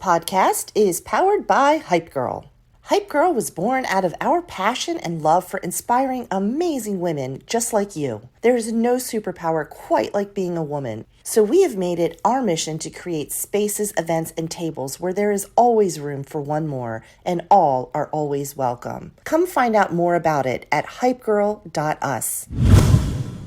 podcast is powered by Hype Girl. Hype Girl was born out of our passion and love for inspiring amazing women just like you. There is no superpower quite like being a woman, so we have made it our mission to create spaces, events, and tables where there is always room for one more, and all are always welcome. Come find out more about it at hypegirl.us.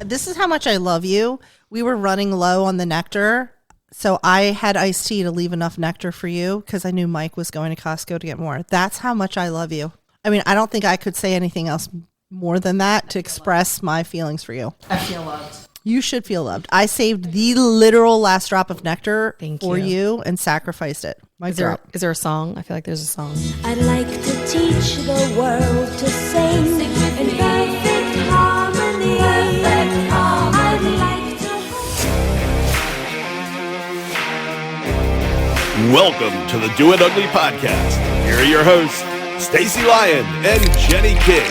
This is how much I love you. We were running low on the nectar, so I had iced tea to leave enough nectar for you because I knew Mike was going to Costco to get more. That's how much I love you. I mean, I don't think I could say anything else more than that to express my feelings for you. I feel loved. You should feel loved. I saved the literal last drop of nectar for you. you and sacrificed it. Is there a song? I feel like there's a song. I'd like to teach the world to sing in perfect harmony. I'd like to Welcome to the Do It Ugly podcast. Here are your hosts, Stacy Lyon and Jenny King.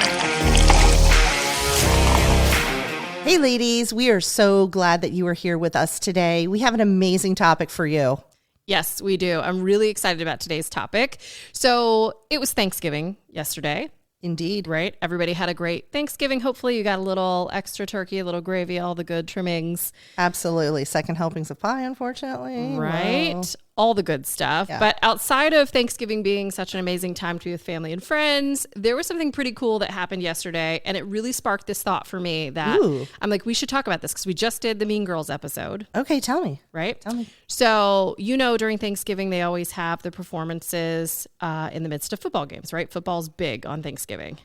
Hey ladies, we are so glad that you are here with us today. We have an amazing topic for you. Yes, we do. I'm really excited about today's topic. So it was Thanksgiving yesterday. Indeed. Right? Everybody had a great Thanksgiving. Hopefully you got a little extra turkey, a little gravy, all the good trimmings. Absolutely. Second helpings of pie, unfortunately. Right? Wow. All the good stuff. Yeah. But outside of Thanksgiving being such an amazing time to be with family and friends, there was something pretty cool that happened yesterday. And it really sparked this thought for me that I'm like, we should talk about this because we just did the Mean Girls episode. Okay, tell me. Right? Tell me. So, during Thanksgiving, they always have the performances in the midst of football games, right? Football's big on Thanksgiving.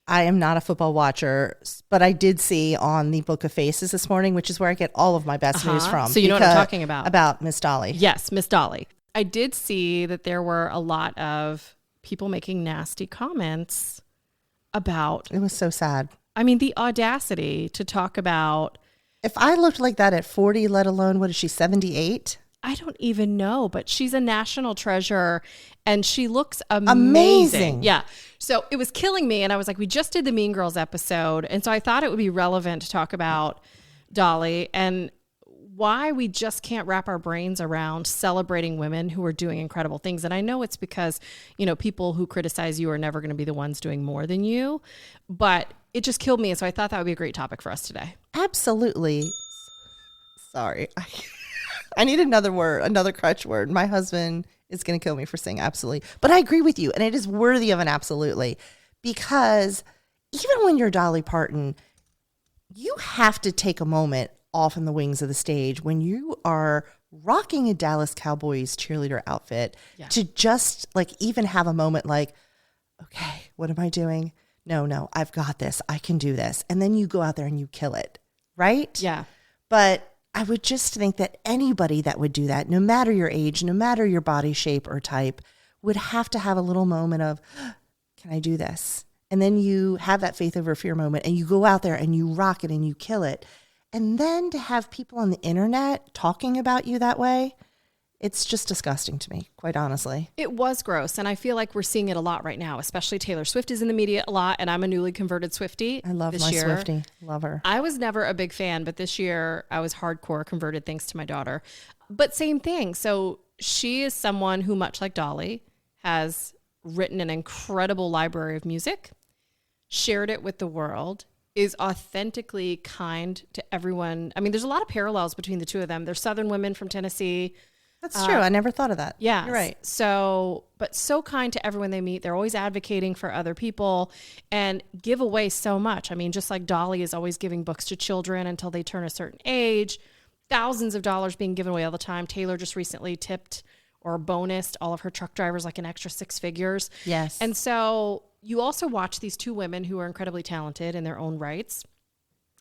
I am not a football watcher, but I did see on the Book of Faces this morning, which is where I get all of my best news from. So you know what I'm talking about. About Miss Dolly. Yes, Miss Dolly. I did see that there were a lot of people making nasty comments about... It was so sad. I mean, the audacity to talk about... If I looked like that at 40, let alone, what is she, 78? I don't even know, but she's a national treasure and she looks amazing. Yeah. So it was killing me. And I was like, we just did the Mean Girls episode. And so I thought it would be relevant to talk about Dolly and why we just can't wrap our brains around celebrating women who are doing incredible things. And I know it's because, people who criticize you are never going to be the ones doing more than you, but it just killed me. And so I thought that would be a great topic for us today. Absolutely. Sorry. I need another crutch word. My husband is going to kill me for saying absolutely. But I agree with you, and it is worthy of an absolutely. Because even when you're Dolly Parton, you have to take a moment off in the wings of the stage when you are rocking a Dallas Cowboys cheerleader outfit to just even have a moment like, okay, what am I doing? No, I've got this. I can do this. And then you go out there and you kill it, right? Yeah. But I would just think that anybody that would do that, no matter your age, no matter your body shape or type, would have to have a little moment of, can I do this? And then you have that faith over fear moment and you go out there and you rock it and you kill it. And then to have people on the internet talking about you that way, it's just disgusting to me, quite honestly. It was gross. And I feel like we're seeing it a lot right now, especially Taylor Swift is in the media a lot. And I'm a newly converted Swiftie. I love my Swiftie. Love her. I was never a big fan, but this year I was hardcore converted thanks to my daughter. But same thing. So she is someone who, much like Dolly, has written an incredible library of music, shared it with the world, is authentically kind to everyone. I mean, there's a lot of parallels between the two of them. They're Southern women from Tennessee. That's true. I never thought of that. Yeah. You're right. So kind to everyone they meet. They're always advocating for other people and give away so much. I mean, just like Dolly is always giving books to children until they turn a certain age, thousands of dollars being given away all the time. Taylor just recently tipped or bonused all of her truck drivers like an extra 6 figures. Yes. And so you also watch these two women who are incredibly talented in their own rights,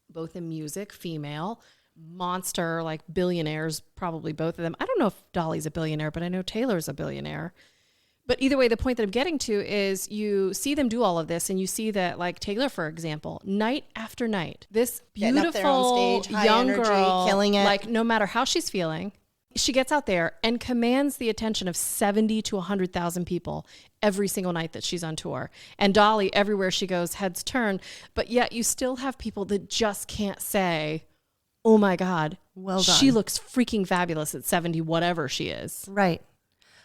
both in music, female, monster, like billionaires, probably both of them. I don't know if Dolly's a billionaire, but I know Taylor's a billionaire. But either way, the point that I'm getting to is you see them do all of this and you see that, like Taylor, for example, night after night, this beautiful stage, young energy, girl, killing it. like no matter how she's feeling, she gets out there and commands the attention of 70 to 100,000 people every single night that she's on tour. And Dolly, everywhere she goes, heads turn. But yet you still have people that just can't say, oh my God, well done. She looks freaking fabulous at 70, whatever she is. Right.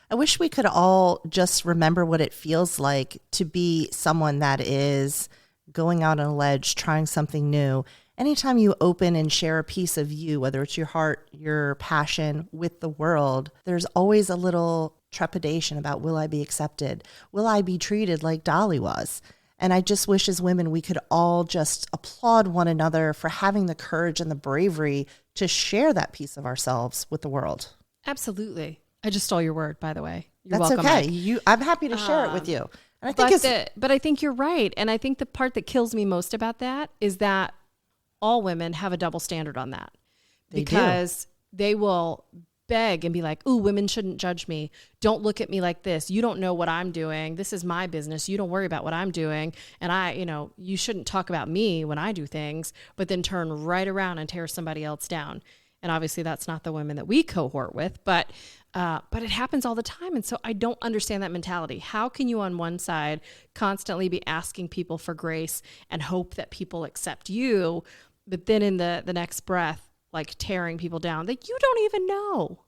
I wish we could all just remember what it feels like to be someone that is going out on a ledge, trying something new. Anytime you open and share a piece of you, whether it's your heart, your passion with the world, there's always a little trepidation about, will I be accepted? Will I be treated like Dolly was? And I just wish as women, we could all just applaud one another for having the courage and the bravery to share that piece of ourselves with the world. Absolutely. I just stole your word, by the way. You're That's welcome, okay. Mike. I'm happy to share it with you. And I think but I think you're right. And I think the part that kills me most about that is that all women have a double standard on that. Because they will beg and be like, ooh, women shouldn't judge me. Don't look at me like this. You don't know what I'm doing. This is my business. You don't worry about what I'm doing. And you shouldn't talk about me when I do things, but then turn right around and tear somebody else down. And obviously that's not the women that we cohort with, but it happens all the time. And so I don't understand that mentality. How can you on one side constantly be asking people for grace and hope that people accept you, but then in the next breath, like tearing people down that you don't even know?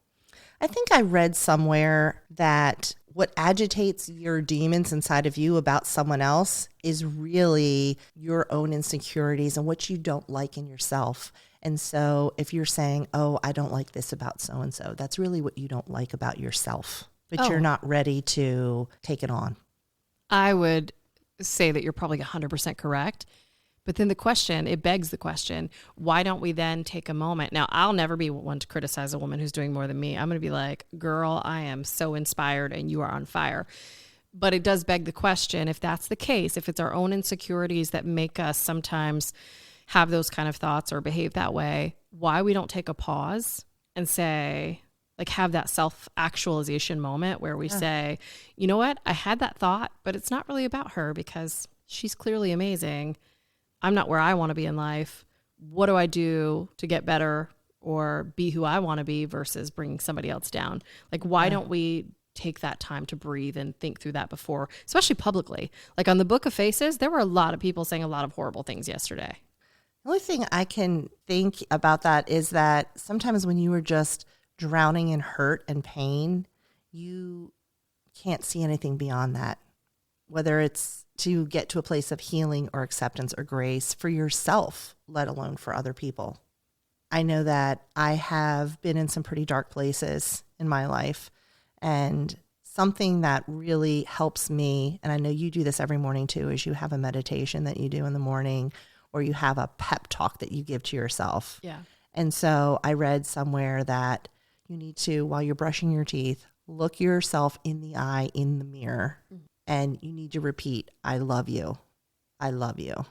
I think I read somewhere that what agitates your demons inside of you about someone else is really your own insecurities and what you don't like in yourself. And so if you're saying, oh, I don't like this about so-and-so, that's really what you don't like about yourself, but you're not ready to take it on. I would say that you're probably 100% correct. But then it begs the question, why don't we then take a moment? Now, I'll never be one to criticize a woman who's doing more than me. I'm going to be like, girl, I am so inspired and you are on fire. But it does beg the question, if that's the case, if it's our own insecurities that make us sometimes have those kind of thoughts or behave that way, why we don't take a pause and say, like, have that self-actualization moment where we say, you know what, I had that thought, but it's not really about her because she's clearly amazing. I'm not where I want to be in life. What do I do to get better or be who I want to be versus bringing somebody else down? Like, why don't we take that time to breathe and think through that before, especially publicly? Like on the Book of Faces, there were a lot of people saying a lot of horrible things yesterday. The only thing I can think about that is that sometimes when you are just drowning in hurt and pain, you can't see anything beyond that, whether it's to get to a place of healing or acceptance or grace for yourself, let alone for other people. I know that I have been in some pretty dark places in my life, and something that really helps me, and I know you do this every morning too, is you have a meditation that you do in the morning, or you have a pep talk that you give to yourself. Yeah. And so I read somewhere that you need to, while you're brushing your teeth, look yourself in the eye in the mirror. And you need to repeat, I love you, I love you,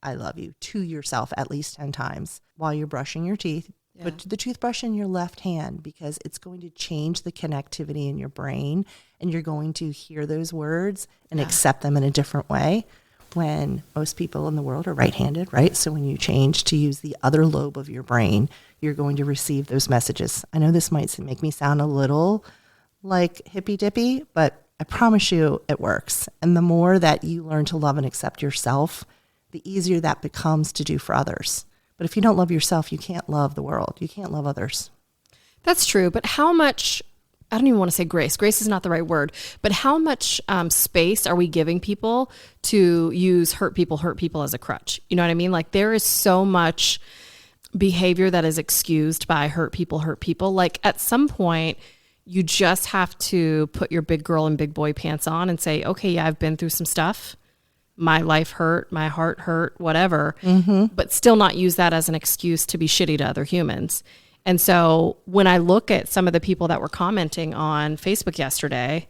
I love you, to yourself at least 10 times while you're brushing your teeth. Yeah. Put the toothbrush in your left hand because it's going to change the connectivity in your brain, and you're going to hear those words and accept them in a different way when most people in the world are right-handed, right? So when you change to use the other lobe of your brain, you're going to receive those messages. I know this might make me sound a little like hippy-dippy, but I promise you it works. And the more that you learn to love and accept yourself, the easier that becomes to do for others. But if you don't love yourself, you can't love the world. You can't love others. That's true. But how much, I don't even want to say grace. Grace is not the right word. But how much space are we giving people to use hurt people as a crutch? You know what I mean? Like there is so much behavior that is excused by hurt people. Like at some point, you just have to put your big girl and big boy pants on and say, okay, yeah, I've been through some stuff. My life hurt, my heart hurt, whatever, but still not use that as an excuse to be shitty to other humans. And so when I look at some of the people that were commenting on Facebook yesterday,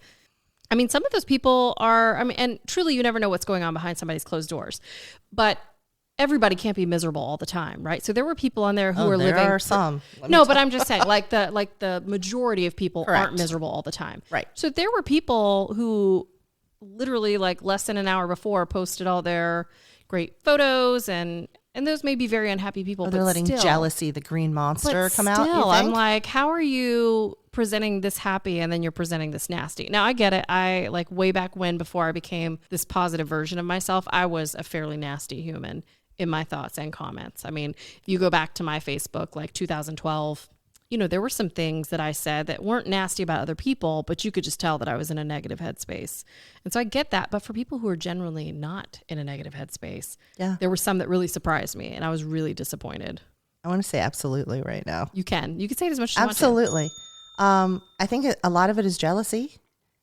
I mean, some of those people are, and truly you never know what's going on behind somebody's closed doors, but everybody can't be miserable all the time, right? So there were people on there who were living. There are some. No, but I'm just saying, like the majority of people aren't miserable all the time, right? So there were people who literally like less than an hour before posted all their great photos, and those may be very unhappy people. They're letting jealousy, the green monster, come out. I'm like, how are you presenting this happy and then you're presenting this nasty? Now I get it. I like way back when, before I became this positive version of myself, I was a fairly nasty human in my thoughts and comments. I mean, if you go back to my Facebook, like 2012, there were some things that I said that weren't nasty about other people, but you could just tell that I was in a negative headspace. And so I get that. But for people who are generally not in a negative headspace, there were some that really surprised me, and I was really disappointed. I want to say absolutely right now. You can say it as much as you absolutely. I think a lot of it is jealousy,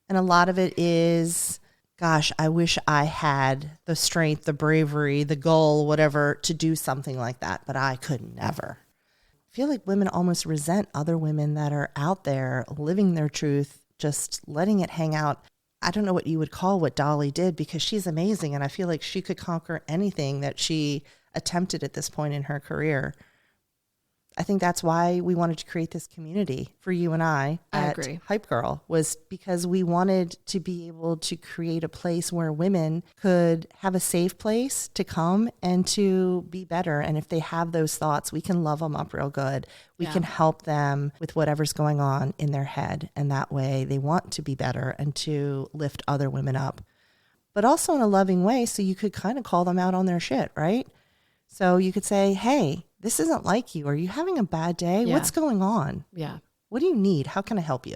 and a lot of it is, gosh, I wish I had the strength, the bravery, the goal, whatever, to do something like that, but I could never. I feel like women almost resent other women that are out there living their truth, just letting it hang out. I don't know what you would call what Dolly did, because she's amazing, and I feel like she could conquer anything that she attempted at this point in her career. I think that's why we wanted to create this community for you and I at Hype Girl, was because we wanted to be able to create a place where women could have a safe place to come and to be better. And if they have those thoughts, we can love them up real good. We can help them with whatever's going on in their head. And that way they want to be better and to lift other women up, but also in a loving way. So you could kind of call them out on their shit, right? So you could say, hey, this isn't like you. Are you having a bad day? Yeah. What's going on? Yeah. What do you need? How can I help you?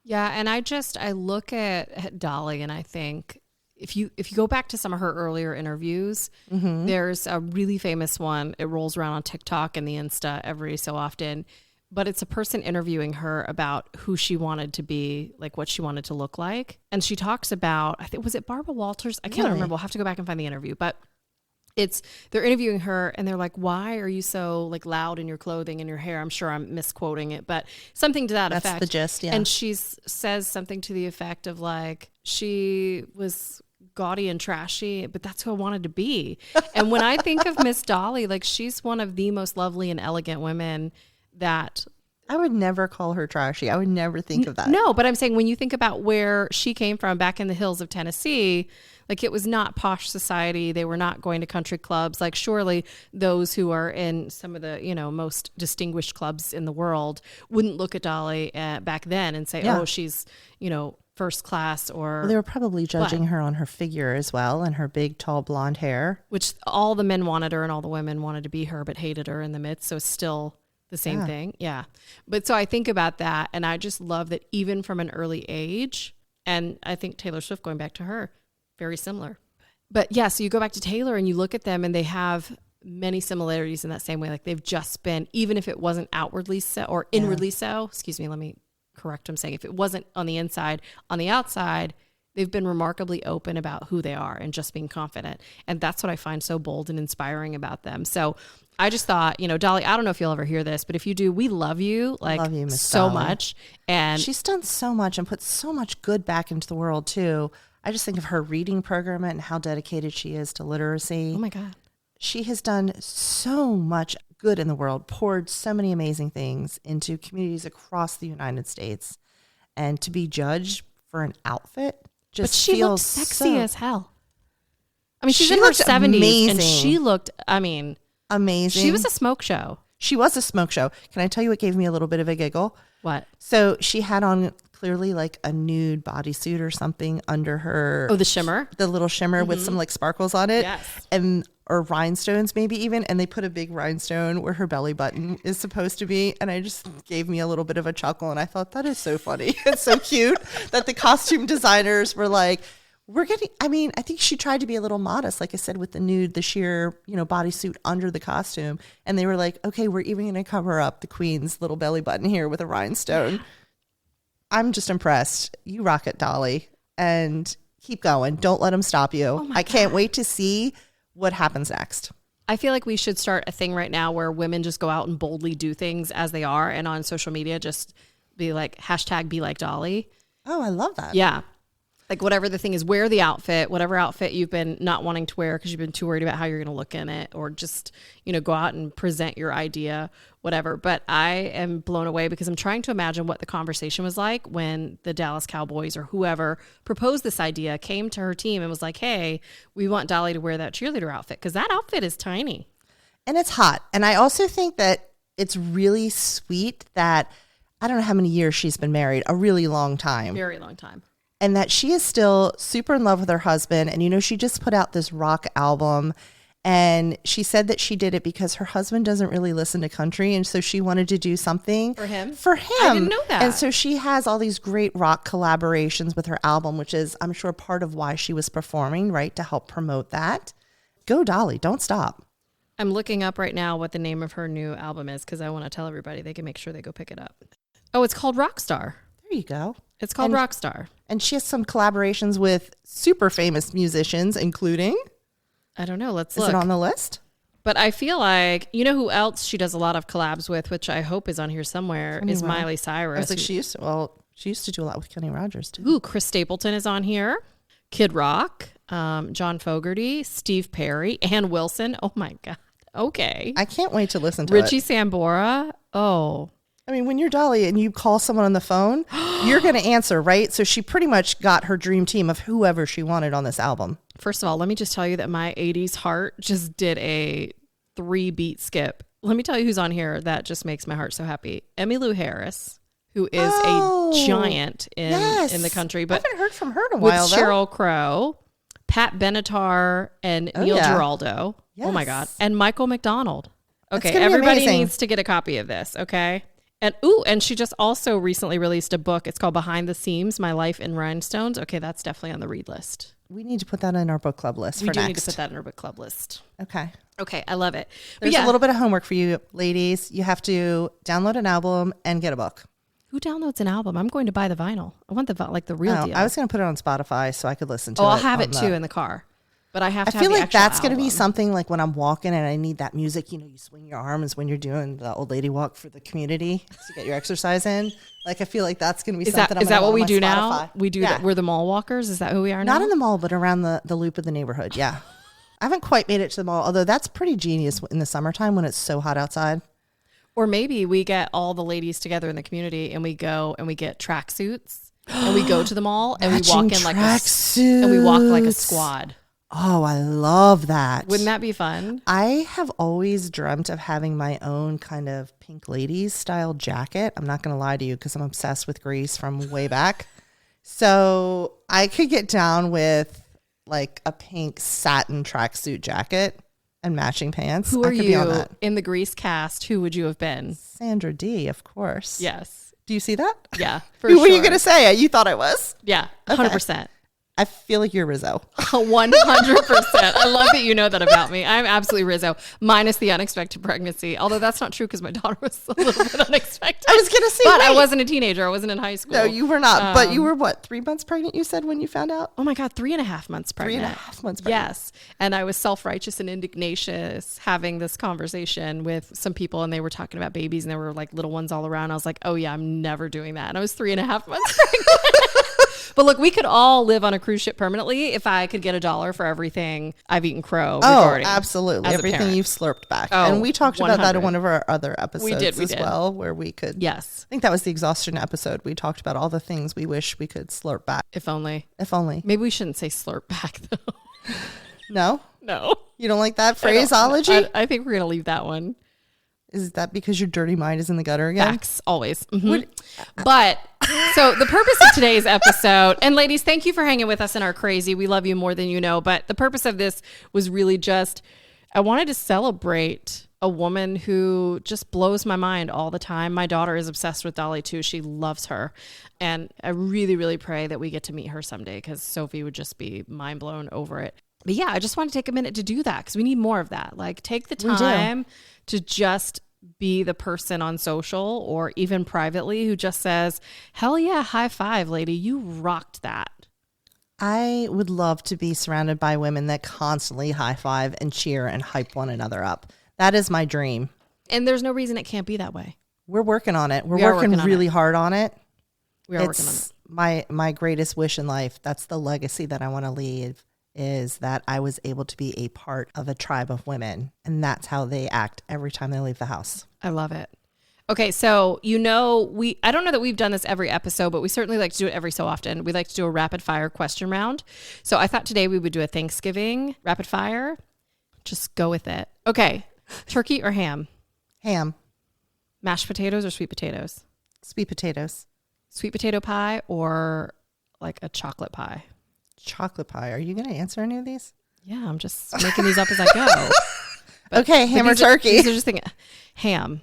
Yeah. And I look at Dolly, and I think if you go back to some of her earlier interviews, there's a really famous one. It rolls around on TikTok and the Insta every so often, but it's a person interviewing her about who she wanted to be, like what she wanted to look like. And she talks about, I think, was it Barbara Walters? I can't remember. We'll have to go back and find the interview, but they're interviewing her, and they're like, why are you so like loud in your clothing and your hair? I'm sure I'm misquoting it, but something to that effect. That's the gist, yeah. And she says something to the effect of like, she was gaudy and trashy, but that's who I wanted to be. And when I think of Miss Dolly, like, she's one of the most lovely and elegant women that... I would never call her trashy. I would never think of that. No, but I'm saying when you think about where she came from back in the hills of Tennessee, like, it was not posh society. They were not going to country clubs. Like, surely those who are in some of the, most distinguished clubs in the world wouldn't look at Dolly back then and say, oh, she's, first class, or... Well, they were probably judging her on her figure as well, and her big, tall, blonde hair. Which all the men wanted her and all the women wanted to be her, but hated her in the midst. So it's still... the same thing. Yeah. But so I think about that, and I just love that even from an early age, and I think Taylor Swift, going back to her, very similar. But yeah, so you go back to Taylor and you look at them, and they have many similarities in that same way. Like, they've just been, even if it wasn't outwardly so or inwardly so, excuse me, let me correct what I'm saying. If it wasn't on the inside, on the outside, they've been remarkably open about who they are and just being confident. And that's what I find so bold and inspiring about them. So I just thought, Dolly, I don't know if you'll ever hear this, but if you do, we love you, love you, Miss so Dolly. Much. And she's done so much and put so much good back into the world too. I just think of her reading program and how dedicated she is to literacy. Oh my God. She has done so much good in the world, poured so many amazing things into communities across the United States. And to be judged for an outfit just but she feels looked sexy as hell. I mean, she's in her 70s amazing. And she looked, amazing. She was a smoke show. She was a smoke show. Can I tell you what gave me a little bit of a giggle? What? So she had on clearly like a nude bodysuit or something under her. Oh, the shimmer? The little shimmer with some like sparkles on it. Yes. Or rhinestones maybe even. And they put a big rhinestone where her belly button is supposed to be. And I just gave me a little bit of a chuckle. And I thought, that is so funny. It's so cute that the costume designers were like, I think she tried to be a little modest, like I said, with the sheer, bodysuit under the costume. And they were like, okay, we're even going to cover up the queen's little belly button here with a rhinestone. Yeah. I'm just impressed. You rock it, Dolly. And keep going. Don't let them stop you. Oh I can't wait to see what happens next. I feel like we should start a thing right now where women just go out and boldly do things as they are. And on social media, just be like, #BeLikeDolly. Oh, I love that. Yeah. Like, whatever the thing is, wear the outfit, whatever outfit you've been not wanting to wear because you've been too worried about how you're going to look in it, or just, go out and present your idea, whatever. But I am blown away because I'm trying to imagine what the conversation was like when the Dallas Cowboys or whoever proposed this idea, came to her team and was like, hey, we want Dolly to wear that cheerleader outfit, because that outfit is tiny. And it's hot. And I also think that it's really sweet that, I don't know how many years she's been married, a really long time. Very long time. And that she is still super in love with her husband. And, she just put out this rock album. And she said that she did it because her husband doesn't really listen to country. And so she wanted to do something For him? For him. I didn't know that. And so she has all these great rock collaborations with her album, which is, I'm sure, part of why she was performing, right? To help promote that. Go, Dolly. Don't stop. I'm looking up right now what the name of her new album is because I want to tell everybody they can make sure they go pick it up. Oh, it's called Rockstar. There you go. It's called Rockstar. And she has some collaborations with super famous musicians, including... I don't know. Let's look. Is it on the list? But I feel like, you know who else she does a lot of collabs with, which I hope is on here somewhere, is Miley Cyrus. I was like, she used to do a lot with Kenny Rogers too. Ooh, Chris Stapleton is on here. Kid Rock, John Fogerty, Steve Perry, Ann Wilson. Oh my God. Okay. I can't wait to listen to Richie it. Sambora. Oh. I mean, when you're Dolly and you call someone on the phone, you're going to answer, right? So she pretty much got her dream team of whoever she wanted on this album. First of all, let me just tell you that my 80s heart just did a 3-beat skip. Let me tell you who's on here that just makes my heart so happy. Emmylou Harris, who is a giant in the country. But I haven't heard from her in a while, with Sheryl Crow, Pat Benatar, and Neil Giraldo. Yes. Oh my God. And Michael McDonald. Okay, gonna be everybody amazing. needs to get a copy of this, okay? And she just also recently released a book. It's called Behind the Seams, My Life in Rhinestones. Okay, that's definitely on the read list. We need to put that in our book club list We for do next. need to put that in our book club list. Okay. Okay, I love it. There's a little bit of homework for you, ladies. You have to download an album and get a book. Who downloads an album? I'm going to buy the vinyl. I want the real deal. I was going to put it on Spotify so I could listen to it. I'll have it too in the car. But I have to have feel the like actual that's going to be album. something like when I'm walking and I need that music, you swing your arms when you're doing the old lady walk for the community to get your exercise in. Like, I feel like that's going to be something. Is that what we do Spotify. now? We do that. We're the mall walkers. Is that who we are now? Not in the mall, but around the loop of the neighborhood. Yeah. I haven't quite made it to the mall, although that's pretty genius in the summertime when it's so hot outside. Or maybe we get all the ladies together in the community and we go and we get tracksuits and we go to the mall and we walk in like a squad. Oh, I love that. Wouldn't that be fun? I have always dreamt of having my own kind of Pink Ladies style jacket. I'm not going to lie to you because I'm obsessed with Grease from way back. So I could get down with like a pink satin tracksuit jacket and matching pants. Who are I could you be on that. in the Grease cast? Who would you have been? Sandra D, of course. Yes. Do you see that? Yeah. Who were you going to say? You thought I was? Yeah. 100%. I feel like you're Rizzo. 100%. I love that you know that about me. I'm absolutely Rizzo, minus the unexpected pregnancy. Although that's not true because my daughter was a little bit unexpected. I was going to say, but I wasn't a teenager. I wasn't in high school. No, you were not. But you were what, 3 months pregnant, you said, when you found out? Oh my God, 3.5 months pregnant. 3.5 months pregnant. Yes. And I was self-righteous and indignatious having this conversation with some people and they were talking about babies and there were like little ones all around. I was like, oh yeah, I'm never doing that. And I was 3.5 months pregnant. But look, we could all live on a cruise ship permanently if I could get $1 for everything I've eaten crow. Oh, absolutely. as a Everything parent. you've slurped back. Oh, and we talked about that in 100. one of our other episodes We as did. well, where we could. Yes. I think that was the exhaustion episode. We talked about all the things we wish we could slurp back. If only. If only. Maybe we shouldn't say slurp back though. No? No. You don't like that phraseology? I think we're going to leave that one. Is that because your dirty mind is in the gutter again? Facts, always. Mhm. But so the purpose of today's episode, and ladies, thank you for hanging with us in our crazy. We love you more than you know. But the purpose of this was really just, I wanted to celebrate a woman who just blows my mind all the time. My daughter is obsessed with Dolly too. She loves her. And I really, really pray that we get to meet her someday because Sophie would just be mind blown over it. But yeah, I just want to take a minute to do that because we need more of that. Like take the time to just be the person on social or even privately who just says, hell yeah, high five, lady. You rocked that. I would love to be surrounded by women that constantly high five and cheer and hype one another up. That is my dream. And there's no reason it can't be that way. We're working on it. We are working working on really it. hard on it. We are working on it. My greatest wish in life. That's the legacy that I want to leave, is that I was able to be a part of a tribe of women. And that's how they act every time they leave the house. I love it. Okay, so I don't know that we've done this every episode, but we certainly like to do it every so often. We like to do a rapid fire question round. So I thought today we would do a Thanksgiving rapid fire. Just go with it. Okay, turkey or ham? Ham. Mashed potatoes or sweet potatoes? Sweet potatoes. Sweet potato pie or like a chocolate pie? Chocolate pie. Are you going to answer any of these? Yeah, I'm just making these up as I go. Okay, ham or turkey? These are just thinking, ham.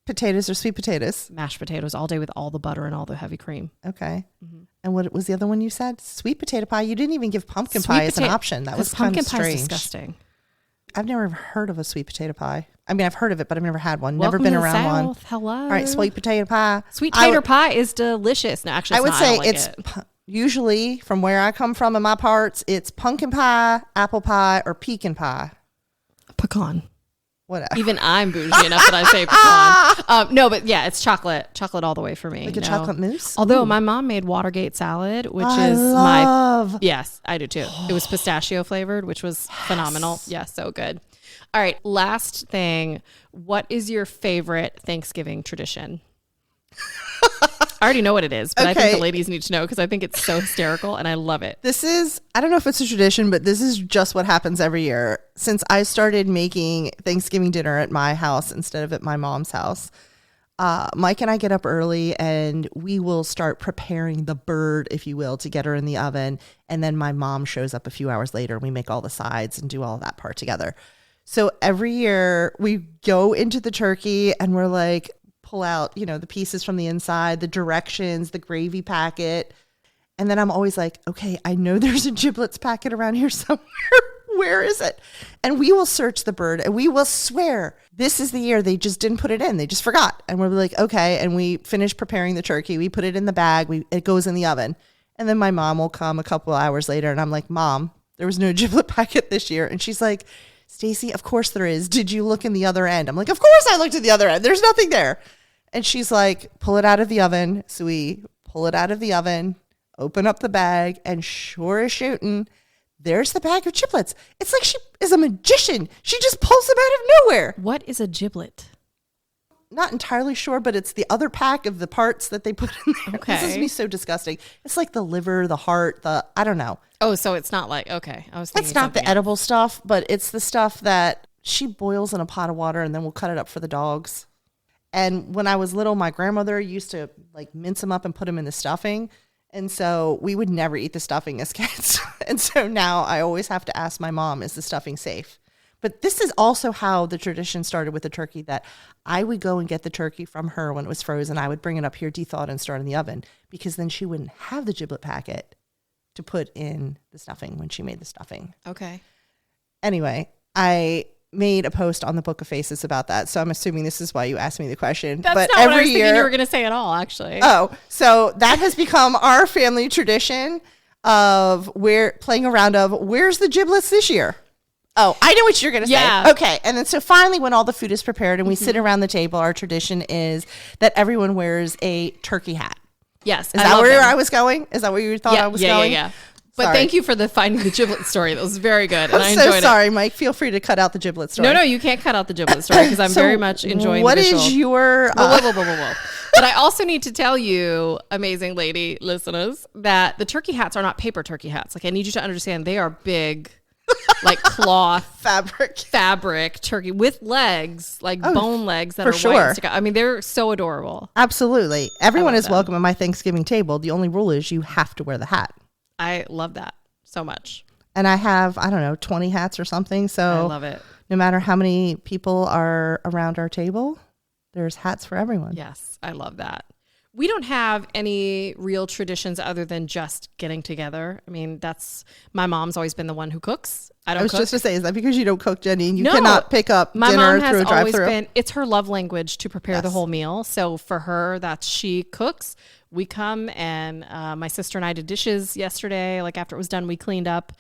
Potatoes or sweet potatoes? Mashed potatoes all day with all the butter and all the heavy cream. Okay. Mm-hmm. And what was the other one you said? Sweet potato pie. You didn't even give pumpkin pie as an option. That was kind of strange. Pumpkin pie is disgusting. I've never heard of a sweet potato pie. I mean, I've heard of it, but I've never had one. Welcome never been to the around South. one. Hello. All right, sweet potato pie. Sweet potato pie is delicious. No, actually, I would say it's it. Usually from where I come from in my parts, it's pumpkin pie, apple pie, or pecan pie. Pecan. Whatever. Even I'm bougie enough that I say pecan. No, but yeah, it's chocolate all the way for me. Like a chocolate mousse? Although my mom made Watergate salad, which yes, I do too. It was pistachio flavored, which was phenomenal. Yeah, so good. All right, last thing. What is your favorite Thanksgiving tradition? I already know what it is, but I think the ladies need to know because I think it's so hysterical and I love it. I don't know if it's a tradition, but this is just what happens every year. Since I started making Thanksgiving dinner at my house instead of at my mom's house, Mike and I get up early and we will start preparing the bird, if you will, to get her in the oven. And then my mom shows up a few hours later and we make all the sides and do all that part together. So every year we go into the turkey and we're like, pull out, the pieces from the inside, the directions, the gravy packet. And then I'm always like, okay, I know there's a giblets packet around here somewhere. Where is it? And we will search the bird and we will swear this is the year they just didn't put it in. They just forgot. And we're like, okay. And we finish preparing the turkey. We put it in the bag. It goes in the oven. And then my mom will come a couple of hours later and I'm like, Mom, there was no giblet packet this year. And she's like, Stacy, of course there is. Did you look in the other end? I'm like, of course I looked at the other end. There's nothing there. And she's like, pull it out of the oven. So we pull it out of the oven, open up the bag, and sure as shooting, there's the bag of giblets. It's like she is a magician. She just pulls them out of nowhere. What is a giblet? Not entirely sure, but it's the other pack of the parts that they put in there. Okay. This is me so disgusting. It's like the liver, the heart, I don't know. Oh, so it's not like, okay. I was thinking it's not the edible stuff, but it's the stuff that she boils in a pot of water and then we'll cut it up for the dogs. And when I was little, my grandmother used to like mince them up and put them in the stuffing. And so we would never eat the stuffing as kids. And so now I always have to ask my mom, is the stuffing safe? But this is also how the tradition started with the turkey, that I would go and get the turkey from her when it was frozen. I would bring it up here, de-thawed, and start in the oven because then she wouldn't have the giblet packet to put in the stuffing when she made the stuffing. Okay. Anyway, I made a post on the Book of Faces about that. So I'm assuming this is why you asked me the question. That's but not every what I was year, thinking you were going to say at all, actually. Oh, so that has become our family tradition of playing a round of where's the giblets this year? Oh, I know what you're going to say. Okay. And then so finally when all the food is prepared and we sit around the table, our tradition is that everyone wears a turkey hat. Yes. Is that where I was going? Is that where you thought I was going? Yeah. But thank you for the finding the giblet story. That was very good. And I'm so sorry, Mike. Feel free to cut out the giblet story. No, you can't cut out the giblet story because I'm very much enjoying the visual. What is your... Whoa. But I also need to tell you, amazing lady listeners, that the turkey hats are not paper turkey hats. Like, I need you to understand they are big, like cloth, fabric turkey with legs, like bone legs that are white and stick out. I mean, they're so adorable. Absolutely. Everyone is welcome at my Thanksgiving table. The only rule is you have to wear the hat. I love that so much. And I have, 20 hats or something. So I love it. No matter how many people are around our table, there's hats for everyone. Yes, I love that. We don't have any real traditions other than just getting together. I mean, my mom's always been the one who cooks. I was just to say, is that because you don't cook, Jenny? You cannot pick up dinner through a drive-thru? My mom has always been, it's her love language to prepare the whole meal. So for her, she cooks. We come and my sister and I did dishes yesterday. Like after it was done, we cleaned up.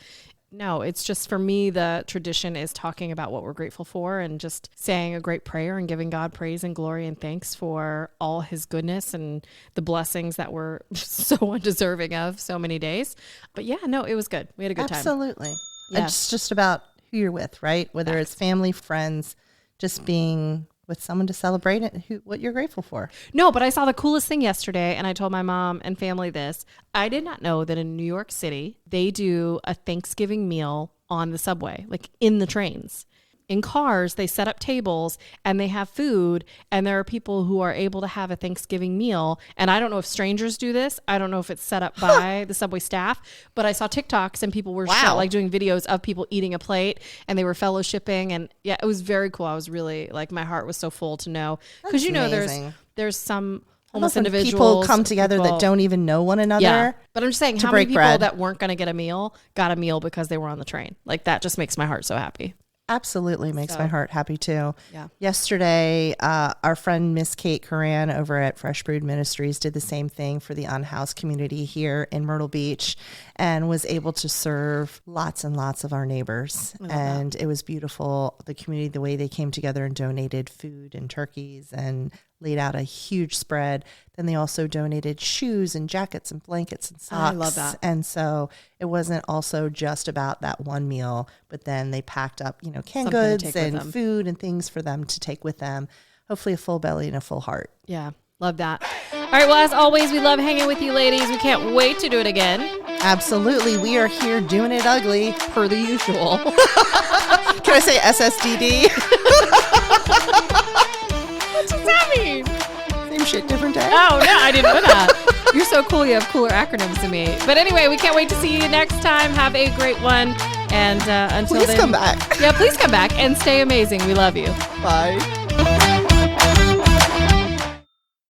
No, it's just for me, the tradition is talking about what we're grateful for and just saying a great prayer and giving God praise and glory and thanks for all his goodness and the blessings that we're so undeserving of so many days. But yeah, no, it was good. We had a good time. Absolutely. Yes. It's just about who you're with, right? Whether it's family, friends, just being with someone to celebrate it, what you're grateful for. No, but I saw the coolest thing yesterday and I told my mom and family this. I did not know that in New York City, they do a Thanksgiving meal on the subway, like in the trains. in cars, they set up tables and they have food, and there are people who are able to have a Thanksgiving meal. And I don't know if strangers do this. I don't know if it's set up by the Subway staff, but I saw TikToks and people were like doing videos of people eating a plate, and they were fellowshipping. And yeah, it was very cool. I was really like, my heart was so full to know, because there's some homeless individuals, people come together that don't even know one another. Yeah, but I'm just saying, how many people that weren't going to get a meal got a meal because they were on the train? Like, that just makes my heart so happy. Absolutely makes my heart happy too. Yeah. Yesterday, our friend Miss Kate Coran over at Fresh Brewed Ministries did the same thing for the unhoused community here in Myrtle Beach, and was able to serve lots and lots of our neighbors. And it was beautiful. The community, the way they came together and donated food and turkeys and laid out a huge spread. Then they also donated shoes and jackets and blankets and socks. I love that. And so it wasn't also just about that one meal, but then they packed up, canned goods and food and things for them to take with them. Hopefully a full belly and a full heart. Yeah, love that. All right, well, as always, we love hanging with you ladies. We can't wait to do it again. Absolutely. We are here doing it ugly. Per the usual. Can I say SSDD? What does that mean? Same shit, different day. Oh, no, I didn't know that. You're so cool. You have cooler acronyms than me. But anyway, we can't wait to see you next time. Have a great one. And until then, please come back. Yeah, please come back and stay amazing. We love you. Bye.